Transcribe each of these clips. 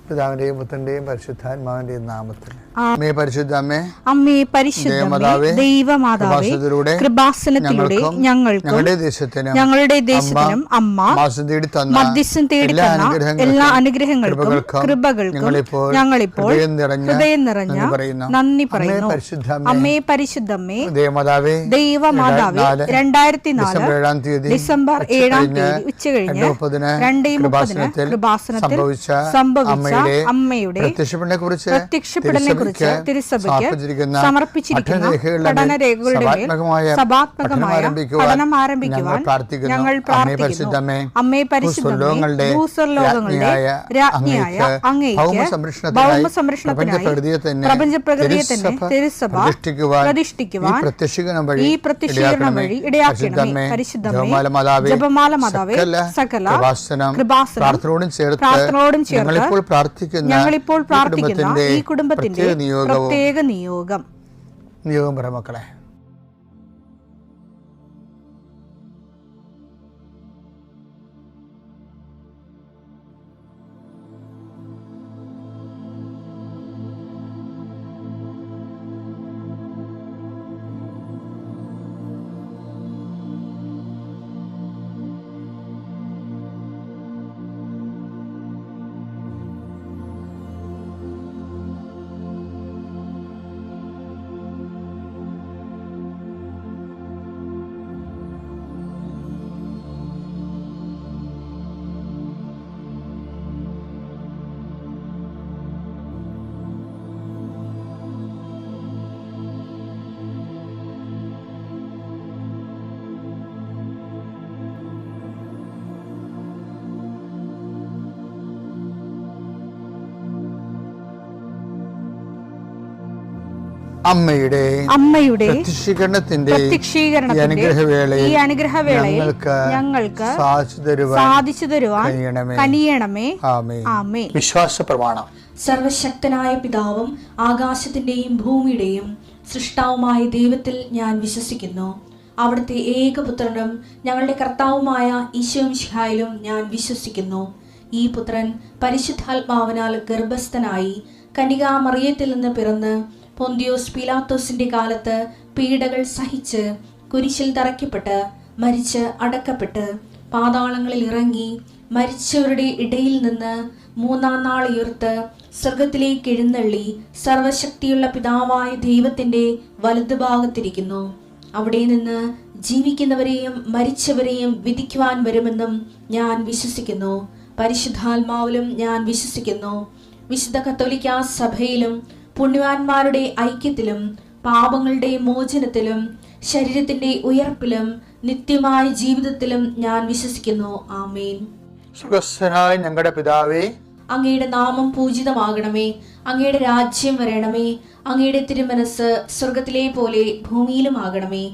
പിതാവിന്റെയും പുത്രന്റെയും പരിശുദ്ധാത്മാവിന്റെയും നാമത്തിൽ അമ്മേ പരിശുദ്ധ അമ്മേ ദൈവമാതാവേ കൃപാസനത്തിലൂടെ ഞങ്ങളുടെ ദേശത്തിനും അമ്മ മധ്യസ്ഥം തേടി തന്ന എല്ലാ അനുഗ്രഹങ്ങൾക്കും കൃപകൾക്കും ഞങ്ങളിപ്പോൾ ഹൃദയം നിറഞ്ഞ നന്ദി പറയുന്നു. അമ്മേ പരിശുദ്ധമ്മേ ദൈവമാതാവേ 2004 ഡിസംബർ 7 ഉച്ചകഴിഞ്ഞ് 2:30 കൃപാസനത്തിൽ സംഭവിച്ച അമ്മയുടെ പ്രത്യക്ഷപ്പെടലിനെ കുറിച്ച് തിരുസഭയ്ക്ക് സമർപ്പിച്ചിരിക്കുന്ന പഠനരേഖകളുടെ സഭാത്മകമായ പഠനം ആരംഭിക്കുവാൻ ഞങ്ങൾ പ്രാർത്ഥിക്കുന്നു. അമ്മേ പരിശുദ്ധമേ ഭൂസ്വർലോകങ്ങളുടെ രാജ്ഞിയായ അങ്ങേയ്ക്ക് ഭൗമ സംരക്ഷണത്തിനായി പ്രപഞ്ചപ്രകൃതിയെ തന്നെ തിരുസഭ പ്രതിഷ്ഠിക്കുവാൻ ഈ പ്രത്യക്ഷീകരണം വഴി ഇടയാക്കണമേ. പരിശുദ്ധമേ ജപമാല മാതാവേ സകല കൃപാസനം പ്രാർത്ഥനയോടും ചേർത്ത് ഞങ്ങളിപ്പോൾ പ്രാർത്ഥിക്കുന്ന ഈ കുടുംബത്തിന്റെ പ്രത്യേക നിയോഗം മക്കളെ. അമ്മയുടെ പ്രത്യക്ഷീകരണത്തിന്റെ ഈ അനുഗ്രഹവേളയിൽ ഞങ്ങൾക്ക് സാധിച്ചു തരുവാൻ കനിയണമേ. ആമേൻ. വിശ്വാസ പ്രമാണം. സർവശക്തനായ പിതാവും ആകാശത്തിന്റെയും ഭൂമിയുടെയും സൃഷ്ടാവുമായ ദൈവത്തിൽ ഞാൻ വിശ്വസിക്കുന്നു. അവിടുത്തെ ഏകപുത്രനും ഞങ്ങളുടെ കർത്താവുമായ ഈശോമിശിഹായിലും ഞാൻ വിശ്വസിക്കുന്നു. ഈ പുത്രൻ പരിശുദ്ധാത്മാവിനാൽ ഗർഭസ്ഥനായി കന്യകാമറിയത്തിൽ നിന്ന് പിറന്ന് പൊന്തിയോസ് പീലാത്തോസിന്റെ കാലത്ത് പീഡകൾ സഹിച്ച് കുരിശിൽ തറയ്ക്കപ്പെട്ട് മരിച്ച് അടക്കപ്പെട്ട് പാതാളങ്ങളിൽ ഇറങ്ങി മരിച്ചവരുടെ ഇടയിൽ നിന്ന് 3-ാം നാൾ ഉയർത്ത് സ്വർഗത്തിലേക്ക് എഴുന്നള്ളി സർവശക്തിയുള്ള പിതാവായ ദൈവത്തിന്റെ വലതുഭാഗത്തിരിക്കുന്നു. അവിടെ നിന്ന് ജീവിക്കുന്നവരെയും മരിച്ചവരെയും വിധിക്കുവാൻ വരുമെന്നും ഞാൻ വിശ്വസിക്കുന്നു. പരിശുദ്ധാത്മാവിലും ഞാൻ വിശ്വസിക്കുന്നു. വിശുദ്ധ കത്തോലിക്കാ സഭയിലും പുണ്യവാന്മാരുടെ ഐക്യത്തിലും പാപങ്ങളുടെ മോചനത്തിലും ശരീരത്തിന്റെ ഉയർപ്പിലും നിത്യമായ ജീവിതത്തിലും ഞാൻ വിശ്വസിക്കുന്നു. ആമേൻ. സുഖസ്ഥനായ ഞങ്ങളുടെ പിതാവേ, അങ്ങയുടെ നാമം പൂജിതമാകണമേ. അങ്ങയുടെ രാജ്യം വരണമേ. അങ്ങയുടെ തിരുമനസ് സ്വർഗത്തിലെ പോലെ ഭൂമിയിലും ആകണമേ.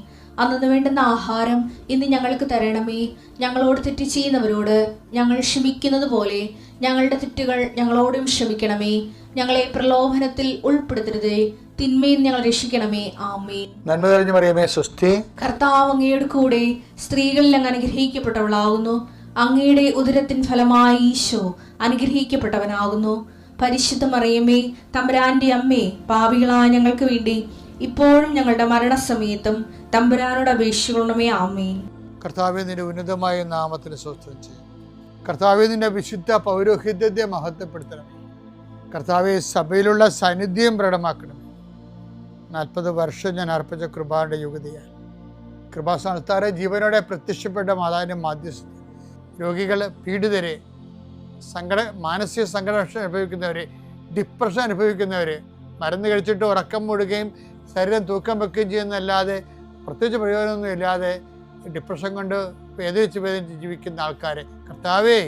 അന്നു വേണ്ടുന്ന ആഹാരം ഇന്ന് ഞങ്ങൾക്ക് തരണമേ. ഞങ്ങളോട് തെറ്റ് ചെയ്യുന്നവരോട് ഞങ്ങൾ ക്ഷമിക്കുന്നത് പോലെ ഞങ്ങളുടെ തെറ്റുകൾ ഞങ്ങളോടും ക്ഷമിക്കണമേ. ഞങ്ങളെ പ്രലോഭനത്തിൽ ഉൾപ്പെടുത്തരുതേ, തിന്മയിൽ ഞങ്ങൾ രക്ഷിക്കണമേ. ആമേൻ. നന്മ നിറഞ്ഞ മറിയമേ സ്വസ്തി. കർത്താവ് അങ്ങയുടെ കൂടെ സ്ത്രീകളിൽ അങ്ങ് അനുഗ്രഹിക്കപ്പെട്ടവളാകുന്നു. അങ്ങയുടെ ഉദരത്തിൻ ഫലമായി ഈശോ അനുഗ്രഹിക്കപ്പെട്ടവനാകുന്നു. പരിശുദ്ധ മറിയമേ തമ്പുരാന്റെ അമ്മേ, പാപികളായ ഞങ്ങൾക്ക് വേണ്ടി ഇപ്പോഴും ഞങ്ങളുടെ മരണസമയത്തും തമ്പുരാനോട് അപേക്ഷിക്കണമേ. ആമേൻ. കർത്താവേ, നിന്റെ ഉന്നതമായ നാമത്തിന് സ്വസ്ഥം ചെയ്യും. കർത്താവേ, നിന്റെ വിശുദ്ധ പൗരോഹിത്യത്തെ മഹത്വപ്പെടുത്തണമേ. കർത്താവെ, സഭയിലുള്ള സാന്നിധ്യം പ്രകടമാക്കണമേ. 40 വർഷം ഞാൻ അർപ്പിച്ച കൃപാന്റെ യുഗതിയാൽ കൃപാസ്ഥാനത്താറെ ജീവനോടെ പ്രത്യക്ഷപ്പെട്ട മാതാവിൻ്റെ മാധ്യസ്ഥ രോഗികൾ, പീഡിതരെ, മാനസിക സംഘർഷം അനുഭവിക്കുന്നവരെ, ഡിപ്രഷൻ അനുഭവിക്കുന്നവരെ, മരുന്ന് കഴിച്ചിട്ട് ഉറക്കം മൂടുകയും ശരീരം തൂക്കം വെക്കുകയും ചെയ്യുന്നതല്ലാതെ പ്രത്യേകിച്ച് പ്രയോജനമൊന്നും ഇല്ലാതെ ഡിപ്രഷൻ കൊണ്ട് വേദനിച്ച് ജീവിക്കുന്ന ആൾക്കാരെ കർത്താവേ,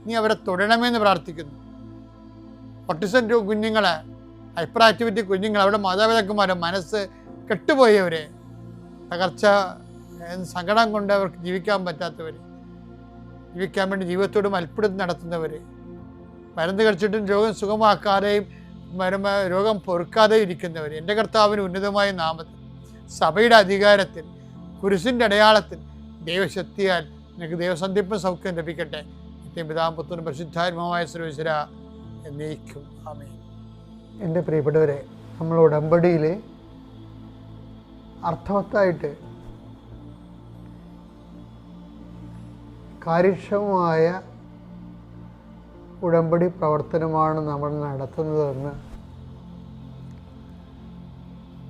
നീ അവരെ തൊടണമെന്ന് പ്രാർത്ഥിക്കുന്നു. ഓട്ടിസം കുഞ്ഞുങ്ങളെ, ഹൈപ്പർ ആക്ടിവിറ്റി കുഞ്ഞുങ്ങൾ, അവിടെ മാതാപിതാക്കന്മാരെ മനസ്സ് കെട്ടുപോയവരെ, തകർച്ച സങ്കടം കൊണ്ട് അവർക്ക് ജീവിക്കാൻ പറ്റാത്തവർ, ജീവിക്കാൻ വേണ്ടി ജീവിതത്തോട് മൽപ്പിടുത്തം നടത്തുന്നവർ, മരുന്ന് കഴിച്ചിട്ടും രോഗം സുഖമാക്കാതെയും രോഗം പൊറുക്കാതെ ഇരിക്കുന്നവർ, എൻ്റെ കർത്താവിന് ഉന്നതമായ നാമത്തിൽ സഭയുടെ അധികാരത്തിൽ കുരിശിൻ്റെ അടയാളത്തിൽ ദൈവശക്തിയാൽ നിനക്ക് ദൈവസന്ധിപ്പും സൗഖ്യം ലഭിക്കട്ടെ. നിത്യം പിതാവും പുത്രനും പരിശുദ്ധാത്മാവുമായ സർവ്വേശ്വര എന്നേക്കും ആമേൻ. എൻ്റെ പ്രിയപ്പെട്ടവരെ, നമ്മൾ ഉടമ്പടിയിൽ അർത്ഥവത്തായിട്ട് കാര്യക്ഷമമായ ഉടമ്പടി പ്രവർത്തനമാണ് നമ്മൾ നടത്തുന്നതെന്ന്,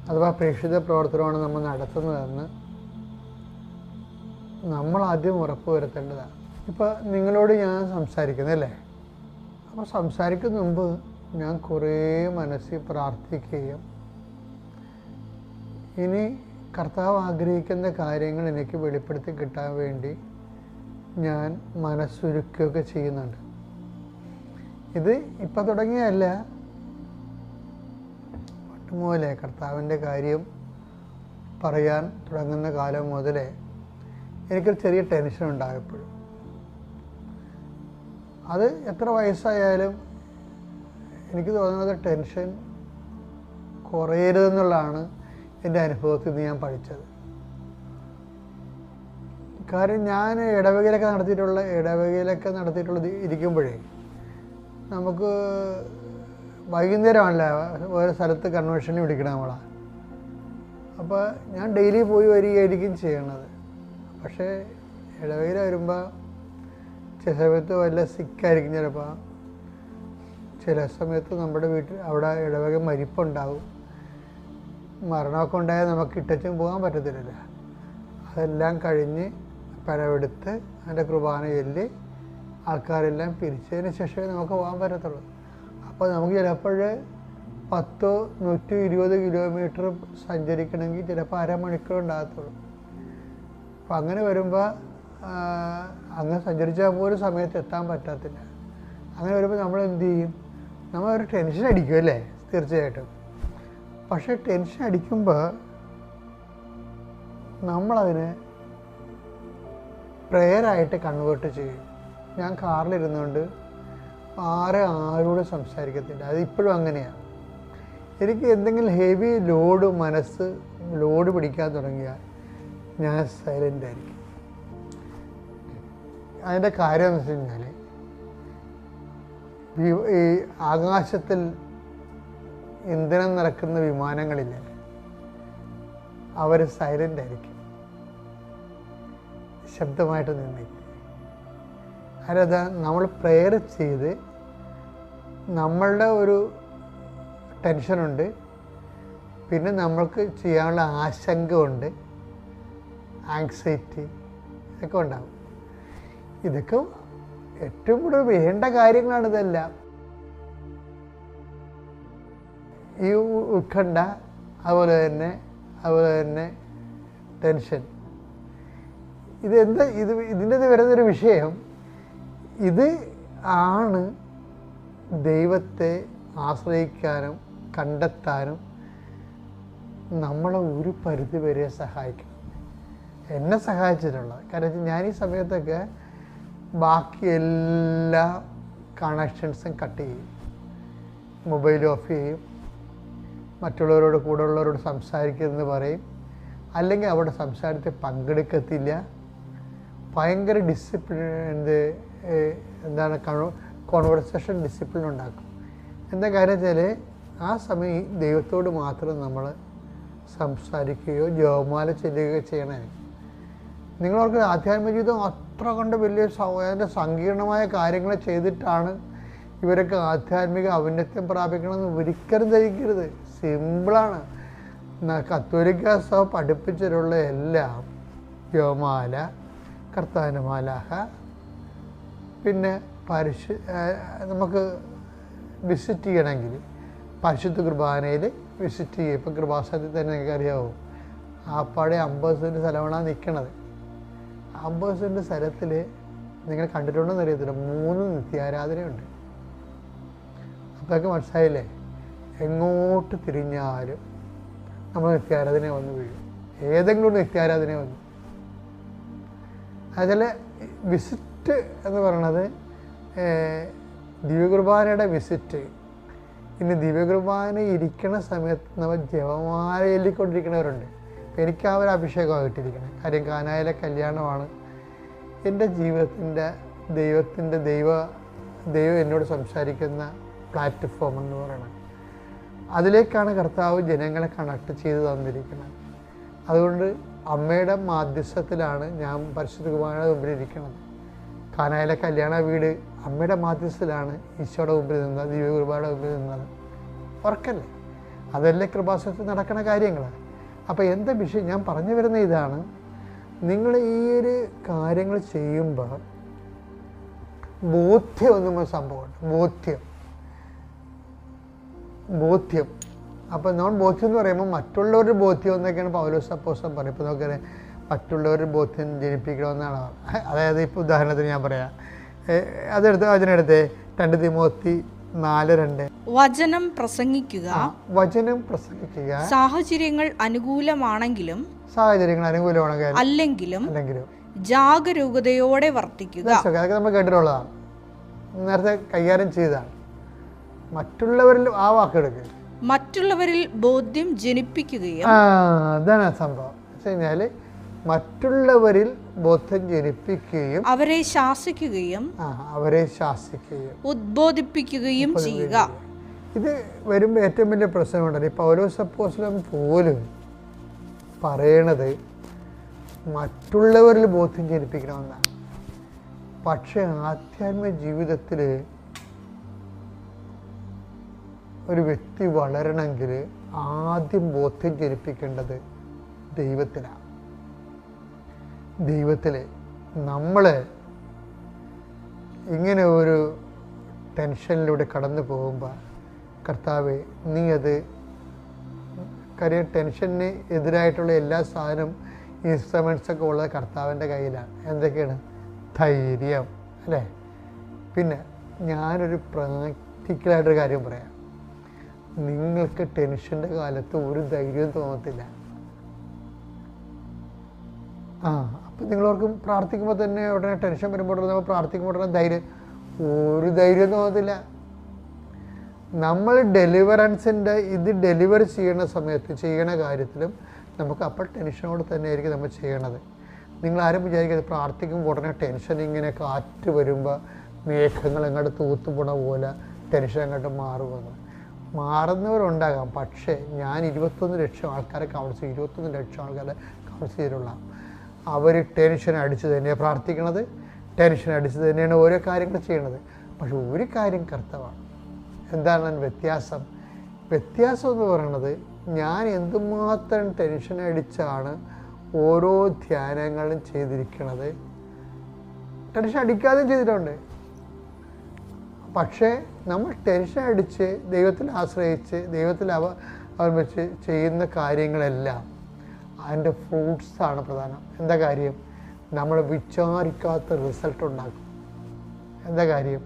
അഥവാ പ്രേക്ഷിത പ്രവർത്തനമാണ് നമ്മൾ നടത്തുന്നതെന്ന് നമ്മൾ ആദ്യം ഉറപ്പ് വരുത്തേണ്ടതാണ്. ഇപ്പോൾ നിങ്ങളോട് ഞാൻ സംസാരിക്കുന്നല്ലേ, അപ്പോൾ സംസാരിക്കുന്ന മുമ്പ് ഞാൻ കുറേ മനസ്സിൽ പ്രാർത്ഥിക്കുകയും ഇനി കർത്താവ് ആഗ്രഹിക്കുന്ന കാര്യങ്ങൾ എനിക്ക് വെളിപ്പെടുത്തി കിട്ടാൻ വേണ്ടി ഞാൻ മനസ്സൊരുക്കുകയൊക്കെ ചെയ്യുന്നുണ്ട്. ഇത് ഇപ്പം തുടങ്ങിയല്ല, പട്ടുമുതലേ കർത്താവിൻ്റെ കാര്യം പറയാൻ തുടങ്ങുന്ന കാലം മുതലേ എനിക്കൊരു ചെറിയ ടെൻഷൻ ഉണ്ടായപ്പോഴും, അത് എത്ര വയസ്സായാലും എനിക്ക് തോന്നുന്നത് ടെൻഷൻ കുറയരുതെന്നുള്ളതാണ് എൻ്റെ അനുഭവത്തിൽ നിന്ന് ഞാൻ പഠിച്ചത്. കാര്യം ഞാൻ ഇടവകയിലൊക്കെ നടത്തിയിട്ടുള്ളത് ഇരിക്കുമ്പോഴേ നമുക്ക് വൈകുന്നേരമല്ല ഓരോ സ്ഥലത്ത് കൺവെൻഷന് വിളിക്കണം നമ്മളാണ്. അപ്പോൾ ഞാൻ ഡെയിലി പോയി വരികയായിരിക്കും ചെയ്യണത്. പക്ഷേ ഇടവകയിൽ വരുമ്പോൾ ചില സമയത്ത് വല്ല സിക്കായിരിക്കും, ചിലപ്പോൾ ചില സമയത്ത് നമ്മുടെ വീട്ടിൽ അവിടെ ഇടവക മരിപ്പുണ്ടാവും. മരണമൊക്കെ ഉണ്ടായാൽ നമുക്ക് ഇട്ടച്ചും പോകാൻ പറ്റത്തില്ലല്ലോ. അതെല്ലാം കഴിഞ്ഞ് പരവെടുത്ത് അതിൻ്റെ കുർബാന ചൊല്ലി ആൾക്കാരെല്ലാം പിരിച്ചതിന് ശേഷമേ നമുക്ക് പോകാൻ പറ്റത്തുള്ളൂ. അപ്പോൾ നമുക്ക് ചിലപ്പോൾ 10-120 കിലോമീറ്റർ സഞ്ചരിക്കണമെങ്കിൽ ചിലപ്പോൾ അരമണിക്കൂർ ഉണ്ടാകത്തുള്ളൂ. അപ്പം അങ്ങനെ വരുമ്പോൾ അങ്ങനെ സഞ്ചരിച്ചാൽ പോലും സമയത്ത് എത്താൻ പറ്റത്തില്ല. അങ്ങനെ വരുമ്പോൾ നമ്മൾ എന്ത് ചെയ്യും? നമ്മളൊരു ടെൻഷൻ അടിക്കും അല്ലേ, തീർച്ചയായിട്ടും. പക്ഷേ ടെൻഷൻ അടിക്കുമ്പോൾ നമ്മളതിനെ പ്രെയറായിട്ട് കൺവേർട്ട് ചെയ്യും. ഞാൻ കാറിലിരുന്നുകൊണ്ട് ആരോടും സംസാരിക്കത്തില്ല. അതിപ്പോഴും അങ്ങനെയാണ്. എനിക്ക് എന്തെങ്കിലും ഹെവി മനസ്സ് ലോഡ് പിടിക്കാൻ തുടങ്ങിയാൽ ഞാൻ സൈലൻ്റ് ആയിരിക്കും. അതിൻ്റെ കാര്യം എന്ന് വെച്ച് കഴിഞ്ഞാൽ, ഈ ആകാശത്തിൽ ഇന്ധനം നിറക്കുന്ന വിമാനങ്ങളില്ല, അവർ സൈലൻ്റ് ആയിരിക്കും, ശബ്ദമായിട്ട് നിന്നിരിക്കും. അതായത് നമ്മൾ പ്രെയർ ചെയ്ത് നമ്മളുടെ ഒരു ടെൻഷനുണ്ട്, പിന്നെ നമ്മൾക്ക് ചെയ്യാനുള്ള ആശങ്ക ഉണ്ട്, ആങ്സൈറ്റി ഇതൊക്കെ ഉണ്ടാകും. ഇതൊക്കെ ഏറ്റവും കൂടുതൽ വേണ്ട കാര്യങ്ങളാണ് ഇതെല്ലാം. ഈ ഉത്കണ്ഠ, അതുപോലെ തന്നെ ടെൻഷൻ, ഇതിൻ്റെ വരുന്നൊരു വിഷയം, ഇത് ആണ് ദൈവത്തെ ആശ്രയിക്കാനും കണ്ടെത്താനും നമ്മളെ ഒരു പരിധി വരെ സഹായിക്കും. എന്നെ സഹായിച്ചിട്ടുള്ളത് കാരണം ഞാൻ ഈ സമയത്തൊക്കെ ബാക്കി എല്ലാ കണക്ഷൻസും കട്ട് ചെയ്യും, മൊബൈൽ ഓഫ് ചെയ്യും, മറ്റുള്ളവരോട് കൂടെയുള്ളവരോട് സംസാരിക്കുമെന്ന് പറയും, അല്ലെങ്കിൽ അവിടെ സംസാരത്തിൽ പങ്കെടുക്കത്തില്ല. ഭയങ്കര കോൺവെർസേഷൻ ഡിസിപ്ലിൻ ഉണ്ടാക്കും. എന്താ കാര്യം വെച്ചാൽ ആ സമയം ദൈവത്തോട് മാത്രം നമ്മൾ സംസാരിക്കുകയോ ജപമാല ചെല്ലുകയോ ചെയ്യണേ. നിങ്ങളവർക്ക് ആധ്യാത്മിക ജീവിതം അത്ര കൊണ്ട് വലിയ അതിൻ്റെ സങ്കീർണമായ കാര്യങ്ങൾ ചെയ്തിട്ടാണ് ഇവരൊക്കെ ആധ്യാത്മിക ഔന്നത്യം പ്രാപിക്കണമെന്ന് ഒരിക്കലും ധരിക്കരുത്. സിമ്പിളാണ്. കത്തോലിക്ക സഭ പഠിപ്പിച്ചിട്ടുള്ള എല്ലാം, ജപമാല, കർത്താവിൻ്റെ മാലാഖ, പിന്നെ നമുക്ക് വിസിറ്റ് ചെയ്യണമെങ്കിൽ പരിശുദ്ധ കുർബാനയിൽ വിസിറ്റ് ചെയ്യും. ഇപ്പം കൃപാസനത്തിൽ തന്നെ നിങ്ങൾക്ക് അറിയാമോ, ആപ്പാടെ 50 സെൻറ്റ് സ്ഥലമാണ് നിൽക്കണത്. 50 സെൻറ്റ് സ്ഥലത്തിൽ നിങ്ങൾ കണ്ടിട്ടുണ്ടോയെന്ന് അറിയത്തില്ല, 3 നിത്യാരാധനയുണ്ട്. അപ്പോഴൊക്കെ മനസ്സിലായില്ലേ, എങ്ങോട്ട് തിരിഞ്ഞാലും നമ്മൾ നിത്യാരാധന വന്ന് വീഴും. ഏതെങ്കിലും ഒരു നിത്യാരാധന വന്നു. അതിൽ വിസിറ്റ് എന്ന് പറയണത് ദിവ്യകുർബാനയുടെ വിസിറ്റ്. ഇനി ദിവ്യകുർബാന ഇരിക്കുന്ന സമയത്ത് നമ്മൾ ജപമാല ചൊല്ലിക്കൊണ്ടിരിക്കുന്നവരുണ്ട്. അപ്പം എനിക്ക് ആ ഒരു അഭിഷേകമായിട്ടിരിക്കണം. കാര്യം കാനായിലെ കല്യാണമാണ് എൻ്റെ ജീവിതത്തിൻ്റെ ദൈവം എന്നോട് സംസാരിക്കുന്ന പ്ലാറ്റ്ഫോം എന്ന് പറയുന്നത്. അതിലേക്കാണ് കർത്താവ് ജനങ്ങളെ കണക്ട് ചെയ്ത് തന്നിരിക്കുന്നത്. അതുകൊണ്ട് അമ്മയുടെ മാധ്യസ്ഥത്തിലാണ് ഞാൻ പരിശുദ്ധ കുർബാനയുടെ മുമ്പിൽ ഇരിക്കുന്നത്. കാനായിലെ കല്യാണ വീട് അമ്മയുടെ മാധ്യസ്ഥത്തിലാണ് ഈശോയുടെ മുമ്പിൽ നിന്നത്, ദിവ്യ കുർബാനയുടെ മുമ്പിൽ നിന്നത്. ഉറക്കല്ലേ? അതല്ലേ കൃപാസനത്തിൽ നടക്കുന്ന കാര്യങ്ങൾ. അപ്പോൾ എന്താ വിഷയം? ഞാൻ പറഞ്ഞു വരുന്ന ഇതാണ്, നിങ്ങൾ ഈ ഒരു കാര്യങ്ങൾ ചെയ്യുമ്പോൾ ബോധ്യം എന്നും സംഭവമുണ്ട്. ബോധ്യം. അപ്പോൾ നമ്മൾ ബോധ്യം എന്ന് പറയുമ്പോൾ മറ്റുള്ളവരുടെ ബോധ്യം എന്നൊക്കെയാണ് പൗലോസ് അപ്പോസ്തലൻ പറയും. ഇപ്പോൾ നോക്കിയാൽ മറ്റുള്ളവരുടെ ബോധ്യം ജനിപ്പിക്കണമെന്നാണ്. അതായത് ഇപ്പോൾ ഉദാഹരണത്തിന് ഞാൻ പറയാം, അതിനെടുത്ത് 2 തിമോത്തി 4:2 വചനം പ്രസംഗിക്കുക. സാഹചര്യങ്ങൾ അനുകൂലമാണെങ്കിലും അല്ലെങ്കിലും ജാഗരൂകതയോടെ വർത്തിക്കുക. അതൊക്കെ നമ്മൾ കേട്ടിട്ടുള്ളതാണ്, നേരത്തെ കൈകാര്യം ചെയ്തതാണ്. മറ്റുള്ളവരിൽ ആ വാക്കെടുക്കുക, മറ്റുള്ളവരിൽ ബോധ്യം ജനിപ്പിക്കുകയും. അതാണ് സംഭവം. വെച്ച് കഴിഞ്ഞാല് മറ്റുള്ളവരിൽ ബോധ്യം ജനിപ്പിക്കുകയും അവരെ ശാസിക്കുകയും ഉദ്ബോധിപ്പിക്കുകയും ചെയ്യുക. ഇത് വരുമ്പോൾ ഏറ്റവും വലിയ പ്രശ്നമുണ്ടല്ലോ. ഈ പൗലോസ് അപ്പോസ്തലൻ പോലും പറയണത് മറ്റുള്ളവരിൽ ബോധ്യം ജനിപ്പിക്കണമെന്നാണ്. പക്ഷെ ആധ്യാത്മിക ജീവിതത്തിൽ ഒരു വ്യക്തി വളരണമെങ്കിൽ ആദ്യം ബോധ്യം ജനിപ്പിക്കേണ്ടത് ദൈവത്തിലാണ്. നമ്മൾ ഇങ്ങനെ ഒരു ടെൻഷനിലൂടെ കടന്നു പോകുമ്പോൾ കർത്താവേ നീ അത് കാര്യം ടെൻഷന് എതിരായിട്ടുള്ള എല്ലാ സാധനം ഇൻസ്ട്രുമെൻറ്റ്സൊക്കെ ഉള്ളത് കർത്താവിൻ്റെ കയ്യിലാണ്. എന്തൊക്കെയാണ്? ധൈര്യം, അല്ലേ? പിന്നെ ഞാനൊരു പ്രാക്ടിക്കലായിട്ടൊരു കാര്യം പറയാം. നിങ്ങൾക്ക് ടെൻഷൻ്റെ കാലത്ത് ഒരു ധൈര്യവും തോന്നത്തില്ല. അപ്പം നിങ്ങളോർക്കും പ്രാർത്ഥിക്കുമ്പോൾ തന്നെ ഉടനെ ടെൻഷൻ വരുമ്പോൾ നമ്മൾ പ്രാർത്ഥിക്കുമ്പോൾ ഉടനെ ഒരു ധൈര്യം തോന്നത്തില്ല. നമ്മൾ ഡെലിവറൻസിൻ്റെ ഇത് ഡെലിവർ ചെയ്യണ സമയത്ത് ചെയ്യണ കാര്യത്തിലും നമുക്ക് അപ്പോൾ ടെൻഷനോട് തന്നെ ആയിരിക്കും നമ്മൾ ചെയ്യണത്. നിങ്ങളാരും വിചാരിക്കുന്നത് പ്രാർത്ഥിക്കുമ്പോൾ ഉടനെ ടെൻഷൻ ഇങ്ങനെ കാറ്റ് വരുമ്പോൾ മേഘങ്ങൾ അങ്ങോട്ട് തൂത്തുപോണ പോലെ ടെൻഷൻ അങ്ങോട്ട് മാറുമെന്ന്. മാറുന്നവരുണ്ടാകാം. പക്ഷേ ഞാൻ 21 ലക്ഷം ആൾക്കാരെ കൗൺസിൽ 21 ലക്ഷം ആൾക്കാരെ കൗൺസിൽ ചെയ്തിട്ടുള്ള അവർ ടെൻഷൻ അടിച്ച് തന്നെയാണ് പ്രാർത്ഥിക്കണത്, ടെൻഷൻ അടിച്ച് തന്നെയാണ് ഓരോ കാര്യങ്ങൾ ചെയ്യണത്. പക്ഷെ ഒരു കാര്യം കർത്തവാണ്. എന്താണ് വ്യത്യാസം എന്ന് പറയുന്നത്, ഞാൻ എന്തുമാത്രം ടെൻഷൻ അടിച്ചാണ് ഓരോ ധ്യാനങ്ങളും ചെയ്തിരിക്കണത്. ടെൻഷൻ അടിക്കാതെയും ചെയ്തിട്ടുണ്ട്. പക്ഷേ നമ്മൾ ടെൻഷൻ അടിച്ച് ദൈവത്തിൽ ആശ്രയിച്ച് ദൈവത്തിൽ അവലംബിച്ച് ചെയ്യുന്ന കാര്യങ്ങളെല്ലാം അതിൻ്റെ ഫ്രൂട്ട്സാണ് പ്രധാനം. എന്താ കാര്യം? നമ്മൾ വിചാരിക്കാത്ത റിസൾട്ട് ഉണ്ടാക്കും. എന്താ കാര്യം?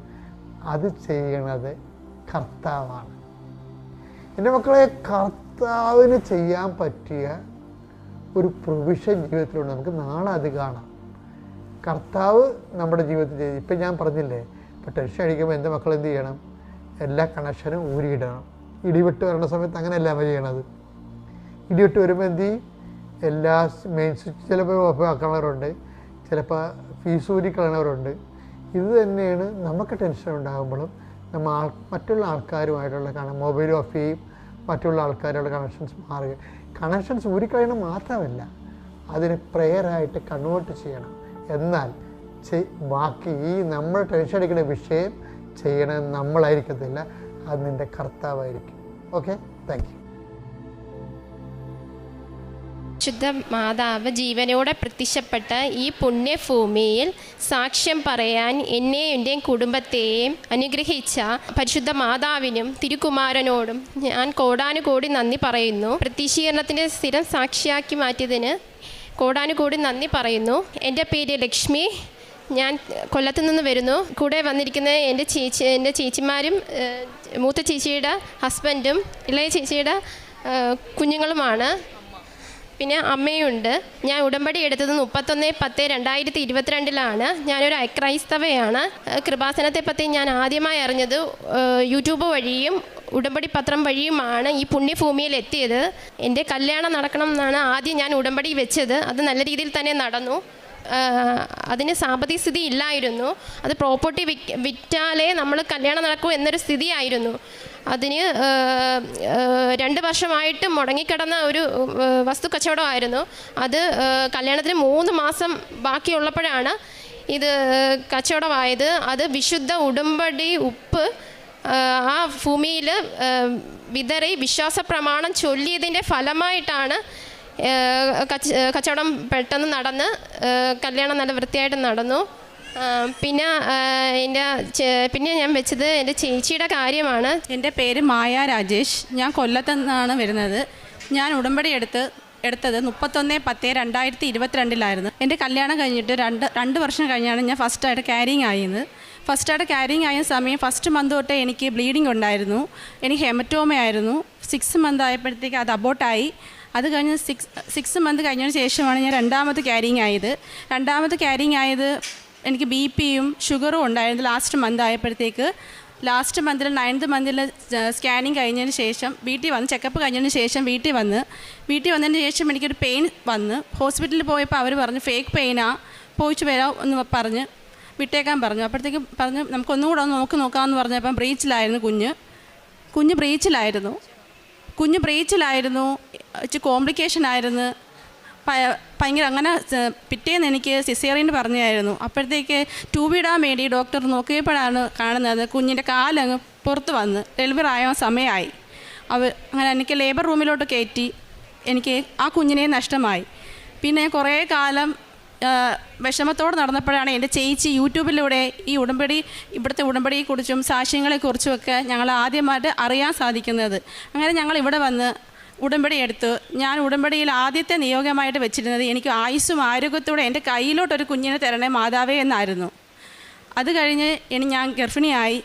അത് ചെയ്യണത് കർത്താവാണ്. എൻ്റെ മക്കളെ, കർത്താവിന് ചെയ്യാൻ പറ്റിയ ഒരു പ്രൊവിഷൻ ജീവിതത്തിലുണ്ട്. നമുക്ക് നാളെ അത് കാണാം. കർത്താവ് നമ്മുടെ ജീവിതത്തിൽ ചെയ്ത് ഇപ്പം ഞാൻ പറഞ്ഞില്ലേ, ഇപ്പോൾ ടെൻഷൻ അടിക്കുമ്പോൾ എൻ്റെ മക്കൾ എന്ത് ചെയ്യണം? എല്ലാ കണക്ഷനും ഊരിയിടണം. ഇടിവിട്ട് വരേണ്ട സമയത്ത് അങ്ങനെയല്ല അവ ചെയ്യണത്. ഇടിവിട്ട് വരുമ്പോൾ എന്ത് ചെയ്യും? എല്ലാ മെയിൻ സ്വിച്ച് ചിലപ്പോൾ ഓഫ് ആക്കണവരുണ്ട്, ചിലപ്പോൾ ഫീസ് ഊരി കളയണവരുണ്ട്. ഇത് തന്നെയാണ് നമുക്ക് ടെൻഷൻ ഉണ്ടാകുമ്പോഴും നമ്മൾ മറ്റുള്ള ആൾക്കാരുമായിട്ടുള്ള മൊബൈൽ ഓഫ് ചെയ്യും, മറ്റുള്ള ആൾക്കാരുള്ള കണക്ഷൻസ് മാറുക. കണക്ഷൻസ് ഊരിക്കളയണം മാത്രമല്ല, അതിനെ പ്രെയറായിട്ട് കൺവേർട്ട് ചെയ്യണം. എന്നാൽ ബാക്കി ഈ നമ്മൾ ടെൻഷൻ അടിക്കുന്ന വിഷയം ചെയ്യണത് നമ്മളായിരിക്കത്തില്ല, അത് നിൻ്റെ കർത്താവായിരിക്കും. Okay, thank you. ശുദ്ധ മാതാവ് ജീവനോടെ പ്രത്യക്ഷപ്പെട്ട ഈ പുണ്യഭൂമിയിൽ സാക്ഷ്യം പറയാൻ എന്നെയും എൻ്റെ കുടുംബത്തെയും അനുഗ്രഹിച്ച പരിശുദ്ധ മാതാവിനും തിരുക്കുമാരനോടും ഞാൻ കോടാനുകോടി നന്ദി പറയുന്നു. പ്രത്യക്ഷീകരണത്തിൻ്റെ സ്ഥിരം സാക്ഷിയാക്കി മാറ്റിയതിന് കോടാനുകോടി നന്ദി പറയുന്നു. എൻ്റെ പേര് ലക്ഷ്മി. ഞാൻ കൊല്ലത്തു നിന്ന് വരുന്നു. കൂടെ വന്നിരിക്കുന്ന എൻ്റെ ചേച്ചിമാരും മൂത്ത ചേച്ചിയുടെ ഹസ്ബൻഡും ഇളയ ചേച്ചിയുടെ കുഞ്ഞുങ്ങളുമാണ്. പിന്നെ അമ്മയുണ്ട്. ഞാൻ ഉടമ്പടി എടുത്തത് 31/10/2022 ഞാനൊരു അക്രൈസ്തവയാണ്. കൃപാസനത്തെ പറ്റി ഞാൻ ആദ്യമായി അറിഞ്ഞത് യൂട്യൂബ് വഴിയും ഉടമ്പടി പത്രം വഴിയുമാണ് ഈ പുണ്യഭൂമിയിൽ എത്തിയത്. എൻ്റെ കല്യാണം നടക്കണം എന്നാണ് ആദ്യം ഞാൻ ഉടമ്പടി വെച്ചത്. അത് നല്ല രീതിയിൽ തന്നെ നടന്നു. അതിന് സാമ്പത്തിക സ്ഥിതി ഇല്ലായിരുന്നു. അത് പ്രോപ്പർട്ടി വിറ്റാലേ നമ്മൾ കല്യാണം നടക്കൂ എന്നൊരു സ്ഥിതിയായിരുന്നു. അതിന് 2 വർഷമായിട്ട് മുടങ്ങിക്കിടന്ന ഒരു വസ്തു കച്ചവടമായിരുന്നു. അത് കല്യാണത്തിന് 3 മാസം ബാക്കിയുള്ളപ്പോഴാണ് ഇത് കച്ചവടമായത്. അത് വിശുദ്ധ ഉടമ്പടി ഉപ്പ് ആ ഭൂമിയിൽ വിതറി വിശ്വാസ പ്രമാണം ചൊല്ലിയതിൻ്റെ ഫലമായിട്ടാണ് കച്ചവടം പെട്ടെന്ന് നടന്ന് കല്യാണം നല്ല വൃത്തിയായിട്ട് നടന്നു. പിന്നെ ഞാൻ വെച്ചത് എൻ്റെ ചേച്ചിയുടെ കാര്യമാണ്. എൻ്റെ പേര് മായ രാജേഷ്. ഞാൻ കൊല്ലത്തു നിന്നാണ് വരുന്നത്. ഞാൻ ഉടമ്പടി എടുത്തത് 31/10/2022 എൻ്റെ കല്യാണം കഴിഞ്ഞിട്ട് രണ്ട് വർഷം കഴിഞ്ഞാണ് ഞാൻ ഫസ്റ്റായിട്ട് ക്യാരിങ് ആയത്. ആയ സമയം ഫസ്റ്റ് മന്ത് തൊട്ടേ എനിക്ക് ബ്ലീഡിങ് ഉണ്ടായിരുന്നു. എനിക്ക് ഹെമറ്റോമ ആയിരുന്നു. 6 മന്ത് ആയപ്പോഴത്തേക്ക് അത് അബോട്ടായി. അത് കഴിഞ്ഞ് 6 മന്ത് കഴിഞ്ഞതിന് ശേഷമാണ് ഞാൻ രണ്ടാമത് ക്യാരിങ് ആയത്. എനിക്ക് BP-യും ഷുഗറും ഉണ്ടായിരുന്നു ലാസ്റ്റ് മന്ത് ആയപ്പോഴത്തേക്ക്. ലാസ്റ്റ് മന്തിൽ 9th മന്തിൽ സ്കാനിങ് കഴിഞ്ഞതിന് ശേഷം വീട്ടിൽ വന്ന് ചെക്കപ്പ് കഴിഞ്ഞതിന് ശേഷം വീട്ടിൽ വന്നതിന് ശേഷം എനിക്കൊരു പെയിൻ വന്ന് ഹോസ്പിറ്റലിൽ പോയപ്പോൾ അവർ പറഞ്ഞു ഫേക്ക് പെയിനാ, പോയിച്ച് വരാം എന്ന് പറഞ്ഞ് വിട്ടേക്കാൻ പറഞ്ഞു. അപ്പോഴത്തേക്ക് പറഞ്ഞു നമുക്കൊന്നുകൂടെ ഒന്ന് നോക്കാമെന്ന് പറഞ്ഞപ്പം കുഞ്ഞ് ബ്രീച്ചിലായിരുന്നു. ഇച്ചിരി കോംപ്ലിക്കേഷൻ ആയിരുന്നു. ഭയങ്കര അങ്ങനെ പിറ്റേന്ന് എനിക്ക് സിസേറിയൻ പറഞ്ഞായിരുന്നു. അപ്പോഴത്തേക്ക് ട്യൂബ് ഇടാൻ വേണ്ടി ഡോക്ടർ നോക്കിയപ്പോഴാണ് കാണുന്നത് കുഞ്ഞിൻ്റെ കാലങ്ങ് പുറത്ത് വന്ന് ഡെലിവറി ആയ സമയമായി. അങ്ങനെ എനിക്ക് ലേബർ റൂമിലോട്ട് കയറ്റി. എനിക്ക് ആ കുഞ്ഞിനെ നഷ്ടമായി. പിന്നെ കുറേ കാലം വിഷമത്തോടെ നടന്നപ്പോഴാണ് എൻ്റെ ചേച്ചി യൂട്യൂബിലൂടെ ഇവിടുത്തെ ഉടമ്പടിയെക്കുറിച്ചും സാക്ഷ്യങ്ങളെക്കുറിച്ചുമൊക്കെ ഞങ്ങൾ ആദ്യമായിട്ട് അറിയാൻ സാധിക്കുന്നത്. അങ്ങനെ ഞങ്ങൾ ഇവിടെ വന്ന് ഉടമ്പടി എടുത്തു. ഞാൻ ഉടമ്പടിയിൽ ആദ്യത്തെ നിയോഗമായിട്ട് വെച്ചിരുന്നത് എനിക്ക് ആയുസ്സും ആരോഗ്യത്തോടെ എൻ്റെ കയ്യിലോട്ടൊരു കുഞ്ഞിനെ തരണേ മാതാവേ എന്നായിരുന്നു. അത് കഴിഞ്ഞ് ഞാൻ ഗർഭിണിയായി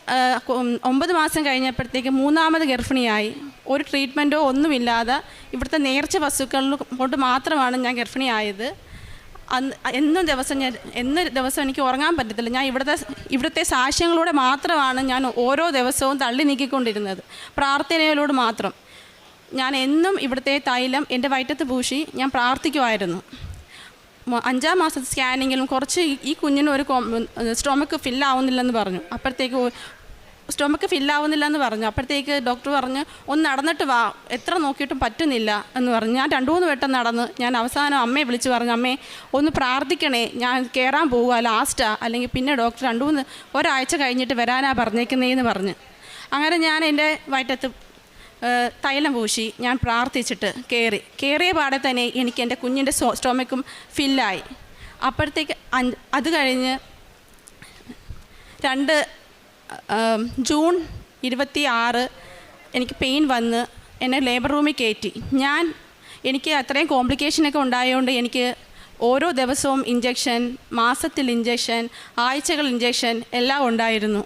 9 മാസം കഴിഞ്ഞപ്പോഴത്തേക്ക് 3ാമത് ഗർഭിണിയായി. ഒരു ട്രീറ്റ്മെൻറ്റോ ഒന്നുമില്ലാതെ ഇവിടുത്തെ നേർച്ച വസ്തുക്കൾ കൊണ്ട് മാത്രമാണ് ഞാൻ ഗർഭിണിയായത്. എന്നും ദിവസം എനിക്ക് ഉറങ്ങാൻ പറ്റത്തില്ല. ഞാൻ ഇവിടുത്തെ സാക്ഷ്യങ്ങളൂടെ മാത്രമാണ് ഞാൻ ഓരോ ദിവസവും തള്ളി നീക്കിക്കൊണ്ടിരുന്നത്, പ്രാർത്ഥനയിലൂടെ മാത്രം. ഞാൻ എന്നും ഇവിടുത്തെ തൈലം എൻ്റെ വയറ്റത്ത് പൂശി ഞാൻ പ്രാർത്ഥിക്കുമായിരുന്നു. 5ാം മാസത്തെ സ്കാനിങ്ങിലും കുറച്ച് ഈ കുഞ്ഞിന് ഒരു സ്റ്റൊമക്ക് ഫില്ലാവുന്നില്ലെന്ന് പറഞ്ഞു. അപ്പോഴത്തേക്ക് ഡോക്ടർ പറഞ്ഞു ഒന്ന് നടന്നിട്ട് വാ, എത്ര നോക്കിയിട്ടും പറ്റുന്നില്ല എന്ന് പറഞ്ഞു. ഞാൻ 2-3 വട്ടം നടന്ന് ഞാൻ അവസാനം അമ്മയെ വിളിച്ച് പറഞ്ഞു അമ്മേ ഒന്ന് പ്രാർത്ഥിക്കണേ, ഞാൻ കയറാൻ പോവുക ലാസ്റ്റാ, അല്ലെങ്കിൽ പിന്നെ ഡോക്ടർ 2-3 ഒരാഴ്ച കഴിഞ്ഞിട്ട് വരാനാ പറഞ്ഞേക്കുന്നതെന്ന് പറഞ്ഞ്. അങ്ങനെ ഞാൻ എൻ്റെ വയറ്റത്ത് തൈലം പൂശി ഞാൻ പ്രാർത്ഥിച്ചിട്ട് കയറിയ പാടെ തന്നെ എനിക്ക് എൻ്റെ കുഞ്ഞിൻ്റെ സ്റ്റൊമക്കും ഫില്ലായി. അപ്പോഴത്തേക്ക് അത് കഴിഞ്ഞ് ജൂൺ 26 എനിക്ക് പെയിൻ വന്ന് എന്നെ ലേബർ റൂമിൽ കയറ്റി. എനിക്ക് അത്രയും കോംപ്ലിക്കേഷനൊക്കെ ഉണ്ടായതുകൊണ്ട് എനിക്ക് ഓരോ ദിവസവും ഇഞ്ചക്ഷൻ, മാസത്തിൽ ഇഞ്ചക്ഷൻ, ആഴ്ചകൾ ഇഞ്ചക്ഷൻ എല്ലാം ഉണ്ടായിരുന്നു.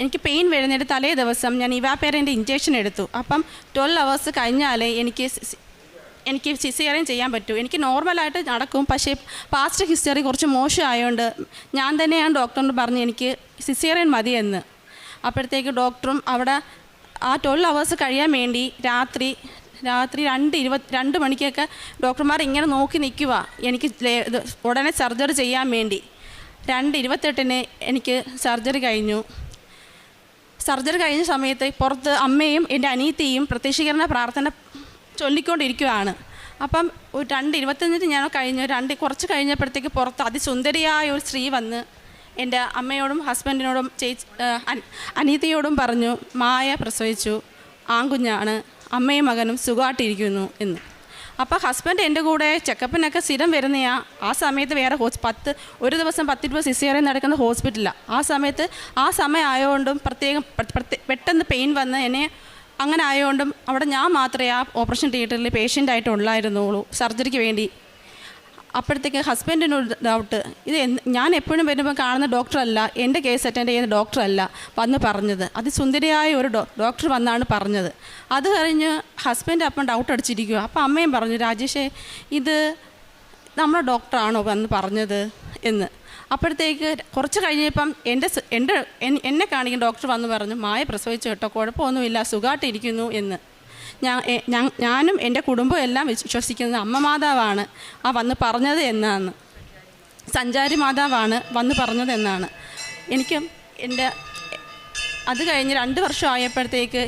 എനിക്ക് പെയിൻ വരുന്നതിൻ്റെ തലേ ദിവസം ഞാൻ ഇവാപെറിൻ്റെ ഇഞ്ചക്ഷൻ എടുത്തു. അപ്പം 12 hours കഴിഞ്ഞാലേ എനിക്ക് സിസേറിയൻ ചെയ്യാൻ പറ്റൂ. എനിക്ക് നോർമലായിട്ട് നടക്കും, പക്ഷേ പാസ്റ്റ് ഹിസ്റ്ററി കുറച്ച് മോശമായതുകൊണ്ട് ഞാൻ തന്നെയാണ് ഡോക്ടറിനോട് പറഞ്ഞ് എനിക്ക് സിസേറിയൻ മതിയെന്ന്. അപ്പോഴത്തേക്ക് ഡോക്ടറും അവിടെ ആ 12 hours കഴിയാൻ വേണ്ടി രാത്രി 2:22 മണിക്കൊക്കെ ഡോക്ടർമാർ ഇങ്ങനെ നോക്കി നിൽക്കുക എനിക്ക് ഉടനെ സർജറി ചെയ്യാൻ വേണ്ടി. 2:28 എനിക്ക് സർജറി കഴിഞ്ഞു. കഴിഞ്ഞ സമയത്ത് പുറത്ത് അമ്മയും എൻ്റെ അനിയത്തിയും പ്രത്യക്ഷീകരണ പ്രാർത്ഥന ചൊല്ലിക്കൊണ്ടിരിക്കുകയാണ്. അപ്പം 2:25 ഞാൻ കഴിഞ്ഞു. കുറച്ച് കഴിഞ്ഞപ്പോഴത്തേക്ക് പുറത്ത് അതിസുന്ദരിയായ ഒരു സ്ത്രീ വന്ന് എൻ്റെ അമ്മയോടും ഹസ്ബൻഡിനോടും അനിയത്തിയോടും പറഞ്ഞു മായ പ്രസവിച്ചു, ആൺകുഞ്ഞാണ്, അമ്മയും മകനും സുഖമായിട്ടിരിക്കുന്നു എന്ന്. അപ്പോൾ ഹസ്ബൻഡ് എൻ്റെ കൂടെ ചെക്കപ്പിനൊക്കെ സ്ഥിരം വരുന്നയാ. ആ സമയത്ത് വേറെ ഒരു ദിവസം 10-20 സിസേറിയൻ നടക്കുന്ന ഹോസ്പിറ്റലാണ്. ആ സമയം ആയതുകൊണ്ടും പെട്ടെന്ന് പെയിൻ വന്ന് എന്നെ അങ്ങനെ ആയതുകൊണ്ടും അവിടെ ഞാൻ മാത്രമേ ആ ഓപ്പറേഷൻ തിയേറ്ററിൽ പേഷ്യൻ്റായിട്ട് ഉള്ളായിരുന്നുള്ളൂ സർജറിക്ക് വേണ്ടി. അപ്പോഴത്തേക്ക് ഹസ്ബൻഡിനൊരു ഡൗട്ട്, ഞാൻ എപ്പോഴും വരുമ്പോൾ കാണുന്ന ഡോക്ടറല്ല, എൻ്റെ കേസ് അറ്റൻഡ് ചെയ്യുന്ന ഡോക്ടറല്ല വന്ന് പറഞ്ഞത്, സുന്ദരിയായ ഒരു ഡോക്ടർ വന്നാണ് പറഞ്ഞത്. അത് കഴിഞ്ഞ് ഹസ്ബൻഡ് അപ്പം ഡൗട്ട് അടിച്ചിരിക്കുക. അപ്പോൾ അമ്മയും പറഞ്ഞു രാജേഷേ ഇത് നമ്മുടെ ഡോക്ടറാണോ വന്ന് പറഞ്ഞത് എന്ന്. അപ്പോഴത്തേക്ക് കുറച്ച് കഴിഞ്ഞപ്പം എന്നെ കാണിക്കുന്ന ഡോക്ടർ വന്ന് പറഞ്ഞു മായ പ്രസവിച്ചു കേട്ടോ, കുഴപ്പമൊന്നുമില്ല, സുഖമായിട്ടിരിക്കുന്നു എന്ന്. ഞാനും എൻ്റെ കുടുംബവും എല്ലാം വിശ്വസിക്കുന്നത് അമ്മ മാതാവാണ് ആ വന്ന് പറഞ്ഞത് എന്നാണ്, സഞ്ചാരി മാതാവാണ് വന്ന് പറഞ്ഞത് എന്നാണ്. എനിക്ക് എൻ്റെ അത് കഴിഞ്ഞ് 2 വർഷം ആയപ്പോഴത്തേക്ക്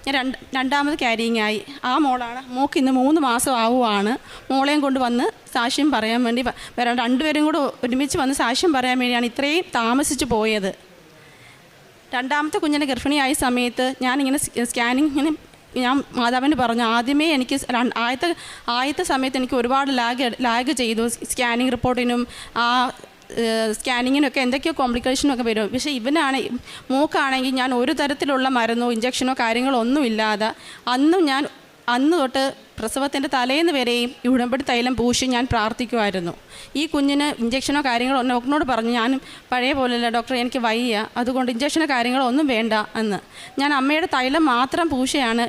ഞാൻ രണ്ടാമത് ക്യാരിങ് ആയി. ആ മോൾക്ക് ഇന്ന് 3 മാസം ആവുകയാണ്. മോളെയും കൊണ്ട് വന്ന് സാക്ഷ്യം പറയാൻ വേണ്ടി വരാം. 2 പേരും കൂടെ ഒരുമിച്ച് വന്ന് സാക്ഷ്യം പറയാൻ വേണ്ടിയാണ് ഇത്രയും താമസിച്ച് പോയത്. 2ാമത്തെ കുഞ്ഞിനെ ഗർഭിണിയായ സമയത്ത് ഞാനിങ്ങനെ സ്കാനിങ്ങിന് ഞാൻ മാതാവിന് പറഞ്ഞു. ആദ്യമേ എനിക്ക് ആദ്യത്തെ സമയത്ത് എനിക്ക് ഒരുപാട് ലാഗ് ചെയ്തു. സ്കാനിങ് റിപ്പോർട്ടിനും ആ സ്കാനിങ്ങിനൊക്കെ എന്തൊക്കെയോ കോംപ്ലിക്കേഷനൊക്കെ വരും. പക്ഷേ മോക്കാണെങ്കിൽ ഞാൻ ഒരു തരത്തിലുള്ള മരുന്നോ ഇഞ്ചക്ഷനോ കാര്യങ്ങളോ ഒന്നുമില്ലാതെ അന്ന് തൊട്ട് പ്രസവത്തിൻ്റെ തലേന്ന് വരെയും ഈ ഉടമ്പടി തൈലം പൂശി ഞാൻ പ്രാർത്ഥിക്കുമായിരുന്നു. ഈ കുഞ്ഞിന് ഇഞ്ചക്ഷനോ കാര്യങ്ങളോ ഡോക്ടറിനോട് പറഞ്ഞു, ഞാൻ പഴയ പോലെയല്ല ഡോക്ടർ, എനിക്ക് വയ്യ, അതുകൊണ്ട് ഇഞ്ചക്ഷനോ കാര്യങ്ങളോ ഒന്നും വേണ്ട എന്ന്. ഞാൻ അമ്മയുടെ തൈലം മാത്രം പൂശിയാണ്